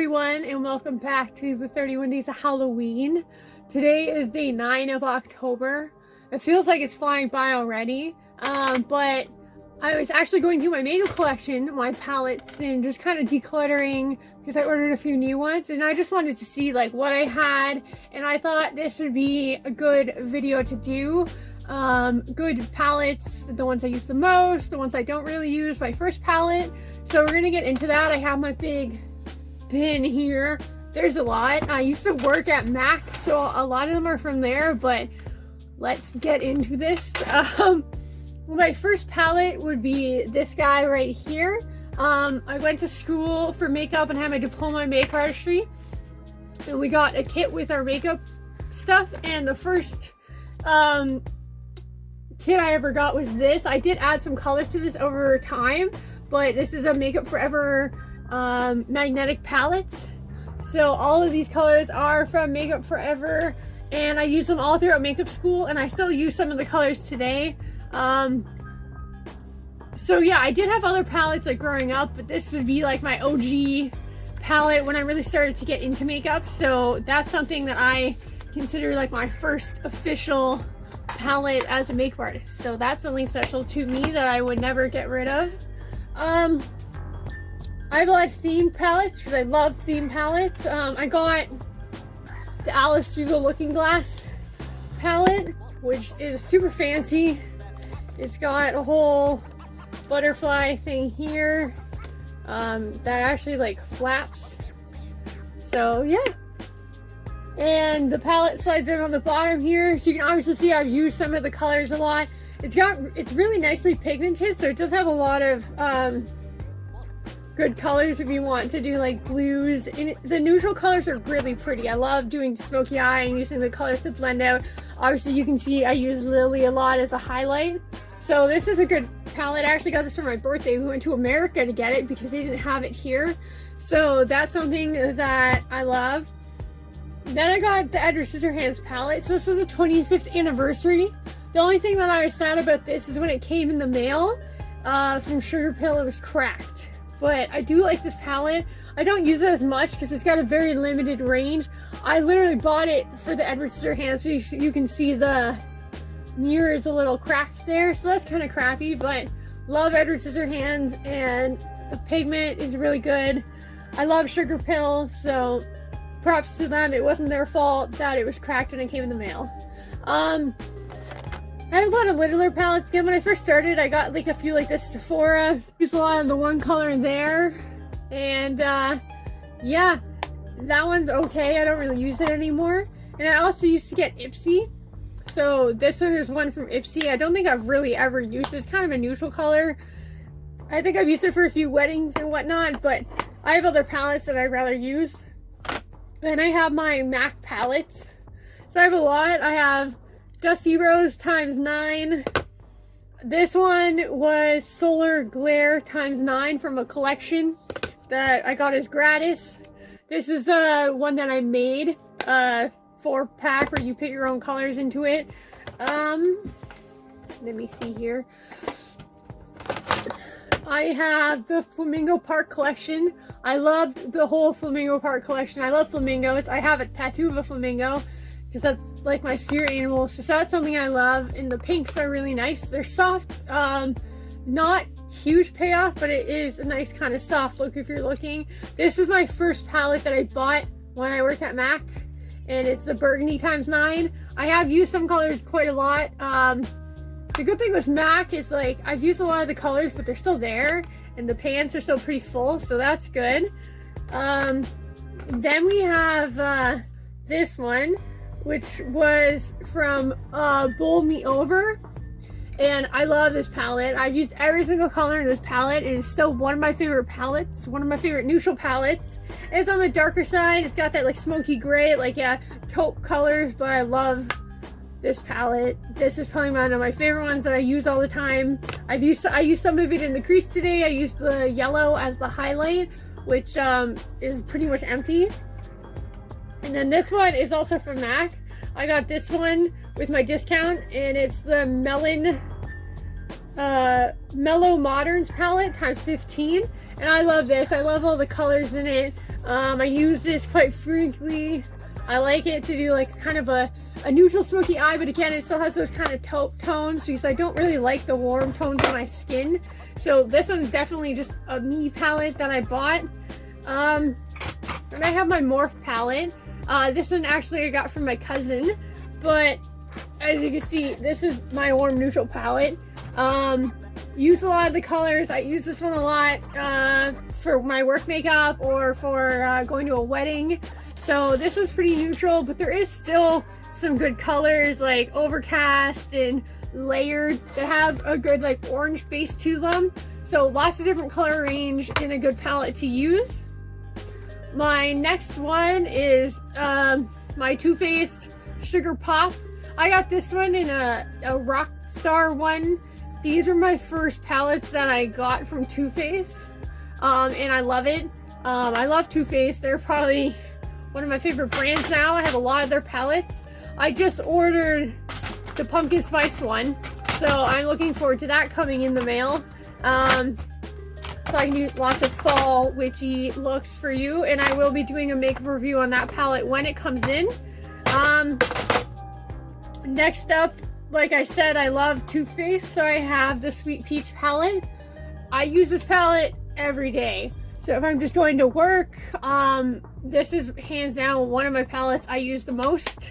everyone, and welcome back to the 31 Days of Halloween. Today is day 9 of October. It feels like it's flying by already, but I was actually going through my makeup collection, my palettes, and just kind of decluttering because I ordered a few new ones, and I just wanted to see like what I had, and I thought this would be a good video to do. Good palettes, the ones I use the most, the ones I don't really use, my first palette. So we're gonna get into that. I have my big bin here. There's a lot. I used to work at MAC, so a lot of them are from there, but let's get into this. My first palette would be this guy right here. I went to school for makeup and had my diploma in makeup artistry, and we got a kit with our makeup stuff, and the first kit I ever got was this. I did add some colors to this over time, but this is a Makeup Forever magnetic palettes. So all of these colors are from Makeup Forever, and I use them all throughout makeup school, and I still use some of the colors today. So yeah, I did have other palettes like growing up, but this would be like my OG palette when I really started to get into makeup. So that's something that I consider like my first official palette as a makeup artist. So that's something special to me that I would never get rid of. I have a lot of themed palettes because I love themed palettes. I got the Alice Through the Looking Glass palette, which is super fancy. It's got a whole butterfly thing here that actually like flaps. So yeah. And the palette slides in on the bottom here, so you can obviously see I've used some of the colors a lot. It's really nicely pigmented, so it does have a lot of good colors if you want to do like blues. And the neutral colors are really pretty. I love doing smoky eye and using the colors to blend out. Obviously you can see I use Lily a lot as a highlight. So this is a good palette. I actually got this for my birthday. We went to America to get it because they didn't have it here. So that's something that I love. Then I got the Edward Scissorhands palette. So this is the 25th anniversary. The only thing that I was sad about this is when it came in the mail from Sugarpill, it was cracked. But I do like this palette. I don't use it as much because it's got a very limited range. I literally bought it for the Edward Scissorhands, so you can see the mirror is a little cracked there. So that's kind of crappy, but love Edward Scissorhands, and the pigment is really good. I love Sugarpill, so props to them. It wasn't their fault that it was cracked and it came in the mail. I have a lot of littler palettes. Again, when I first started, I got like a few like this Sephora. Used a lot of the one color there, and yeah, that one's okay. I don't really use it anymore. And I also used to get Ipsy. So this one is one from Ipsy. I don't think I've really ever used it. It's kind of a neutral color. I think I've used it for a few weddings and whatnot, but I have other palettes that I'd rather use. Then I have my MAC palettes. So I have a lot. I have Dusty Rose ×9. This one was Solar Glare ×9 from a collection that I got as gratis. This is the one that I made, 4-pack where you put your own colors into it. Let me see here. I have the Flamingo Park collection. I loved the whole Flamingo Park collection. I love flamingos. I have a tattoo of a flamingo because that's like my spirit animal. So that's something I love. And the pinks are really nice. They're soft, not huge payoff, but it is a nice kind of soft look if you're looking. This is my first palette that I bought when I worked at MAC, and it's the Burgundy ×9. I have used some colors quite a lot. The good thing with MAC is like I've used a lot of the colors, but they're still there, and the pans are still pretty full, so that's good. Then we have this one, which was from Bowl Me Over, and I love this palette. I've used every single color in this palette. It is still one of my favorite palettes, one of my favorite neutral palettes. It's on the darker side. It's got that like smoky gray, like yeah, taupe colors, but I love this palette. This is probably one of my favorite ones that I use all the time. I used some of it in the crease today. I used the yellow as the highlight, which is pretty much empty. And then this one is also from MAC. I got this one with my discount, and it's the Melon Mellow Moderns palette times 15, and I love this. I love all the colors in it. I use this quite frequently. I like it to do like kind of a neutral smoky eye, but again, it still has those kind of taupe tones because I don't really like the warm tones on my skin. So this one's definitely just a me palette that I bought. And I have my Morph palette. This one actually I got from my cousin, but as you can see, this is my warm neutral palette. Use a lot of the colors. I use this one a lot for my work makeup or for going to a wedding. So this is pretty neutral, but there is still some good colors like Overcast and Layered that have a good like orange base to them. So lots of different color range and a good palette to use. My next one is my Too Faced Sugar Pop. I got this one in a Rockstar one. These are my first palettes that I got from Too Faced, and I love it. I love Too Faced. They're probably one of my favorite brands now. I have a lot of their palettes. I just ordered the pumpkin spice one, so I'm looking forward to that coming in the mail. So I can do lots of fall witchy looks for you, and I will be doing a makeup review on that palette when it comes in. Next up, like I said, I love Too Faced, so I have the Sweet Peach palette. I use this palette every day. So if I'm just going to work, this is hands down one of my palettes I use the most.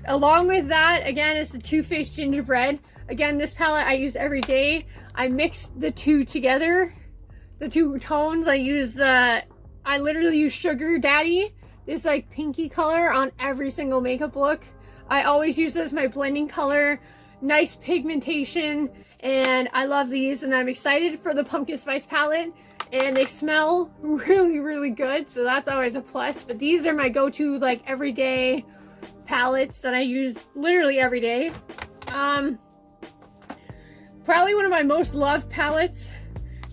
Along with that, again, is the Too Faced Gingerbread. Again, this palette I use every day. I mix the two together, the two tones. I literally use Sugar Daddy, this like pinky color on every single makeup look. I always use this as my blending color. Nice pigmentation, and I love these, and I'm excited for the Pumpkin Spice palette. And they smell really, really good, so that's always a plus. But these are my go-to like everyday palettes that I use literally every day. Probably one of my most loved palettes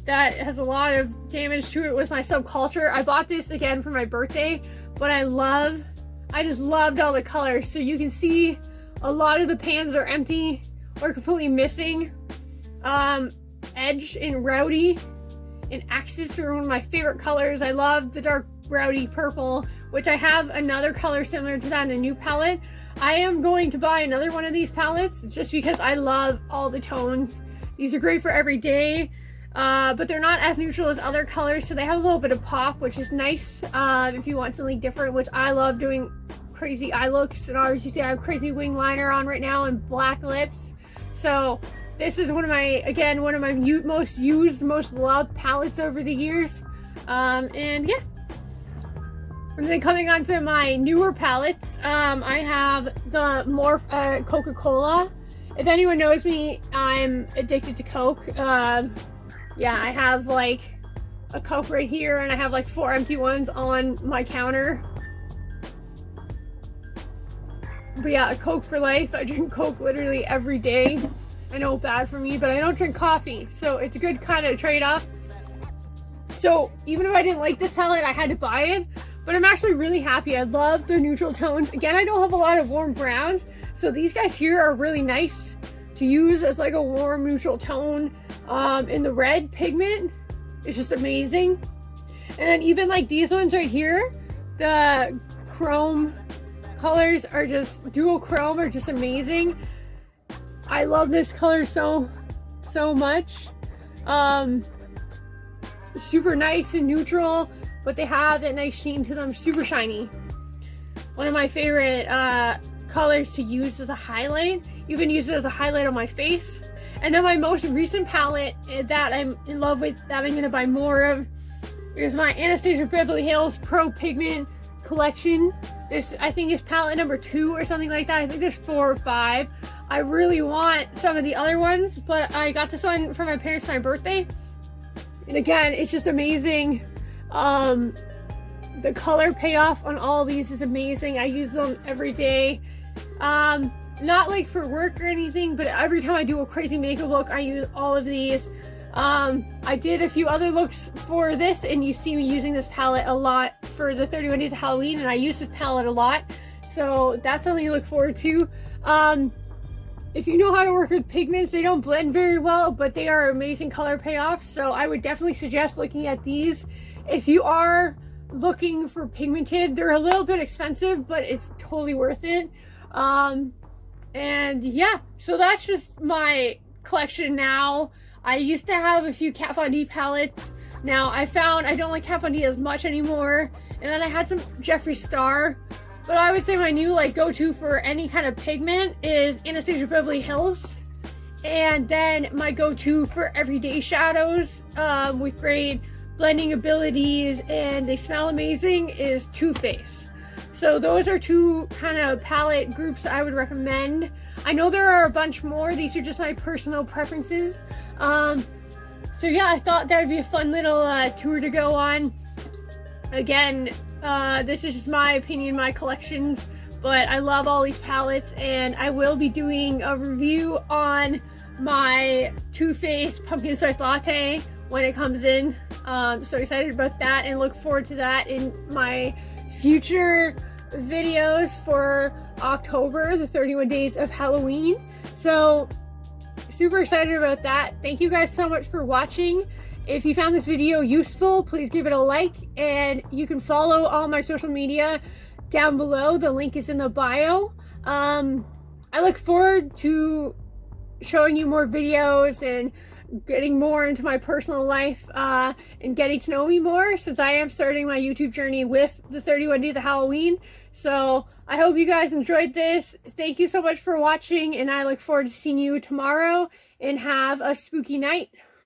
that has a lot of damage to it was my Subculture. I bought this again for my birthday, but I just loved all the colors. So you can see a lot of the pans are empty or completely missing. Edge and Rowdy and Axis are one of my favorite colors. I love the dark Rowdy purple, which I have another color similar to that in a new palette. I am going to buy another one of these palettes just because I love all the tones. These are great for every day, but they're not as neutral as other colors, so they have a little bit of pop, which is nice if you want something different, which I love doing crazy eye looks. And as you see, I have crazy wing liner on right now and black lips. So this is one of my most used, most loved palettes over the years. And yeah. And then coming on to my newer palettes, I have the Morph Coca-Cola. If anyone knows me, I'm addicted to Coke. Yeah, I have like a Coke right here, and I have like 4 empty ones on my counter. But yeah, Coke for life. I drink Coke literally every day. I know, bad for me, but I don't drink coffee, so it's a good kind of trade-off. So even if I didn't like this palette, I had to buy it, but I'm actually really happy. I love the neutral tones. Again, I don't have a lot of warm browns, so these guys here are really nice to use as like a warm neutral tone. And the red pigment is just amazing. And then even like these ones right here, the chrome colors are just dual chrome, are just amazing. I love this color so much. Super nice and neutral, but they have that nice sheen to them, super shiny. One of my favorite colors to use as a highlight. You can use it as a highlight on my face. And then my most recent palette that I'm in love with, that I'm gonna buy more of, is my Anastasia Beverly Hills Pro Pigment collection. This, I think, is palette number 2 or something like that. I think there's 4 or 5. I really want some of the other ones, but I got this one for my parents for my birthday. And again, it's just amazing. The color payoff on all of these is amazing. I use them every day. Not like for work or anything, but every time I do a crazy makeup look, I use all of these. I did a few other looks for this, and you see me using this palette a lot for the 31 Days of Halloween, and I use this palette a lot. So that's something to look forward to. if you know how to work with pigments, they don't blend very well, but they are amazing color payoffs. So I would definitely suggest looking at these. If you are looking for pigmented, they're a little bit expensive, but it's totally worth it. And yeah, so that's just my collection now. I used to have a few Kat Von D palettes. Now I found I don't like Kat Von D as much anymore. And then I had some Jeffree Star. But I would say my new like go-to for any kind of pigment is Anastasia Beverly Hills. And then my go-to for everyday shadows with great blending abilities and they smell amazing is Too Faced. So those are two kind of palette groups that I would recommend. I know there are a bunch more. These are just my personal preferences. So yeah, I thought that would be a fun little tour to go on. Again, this is just my opinion, my collections, but I love all these palettes and I will be doing a review on my Too Faced Pumpkin Spice Latte when it comes in. So excited about that and look forward to that in my future videos for October, the 31 days of Halloween. So super excited about that. Thank you guys so much for watching. If you found this video useful, please give it a like, and you can follow all my social media down below. The link is in the bio. I look forward to showing you more videos and getting more into my personal life and getting to know me more, since I am starting my YouTube journey with the 31 days of Halloween. So I hope you guys enjoyed this. Thank you so much for watching, and I look forward to seeing you tomorrow, and have a spooky night.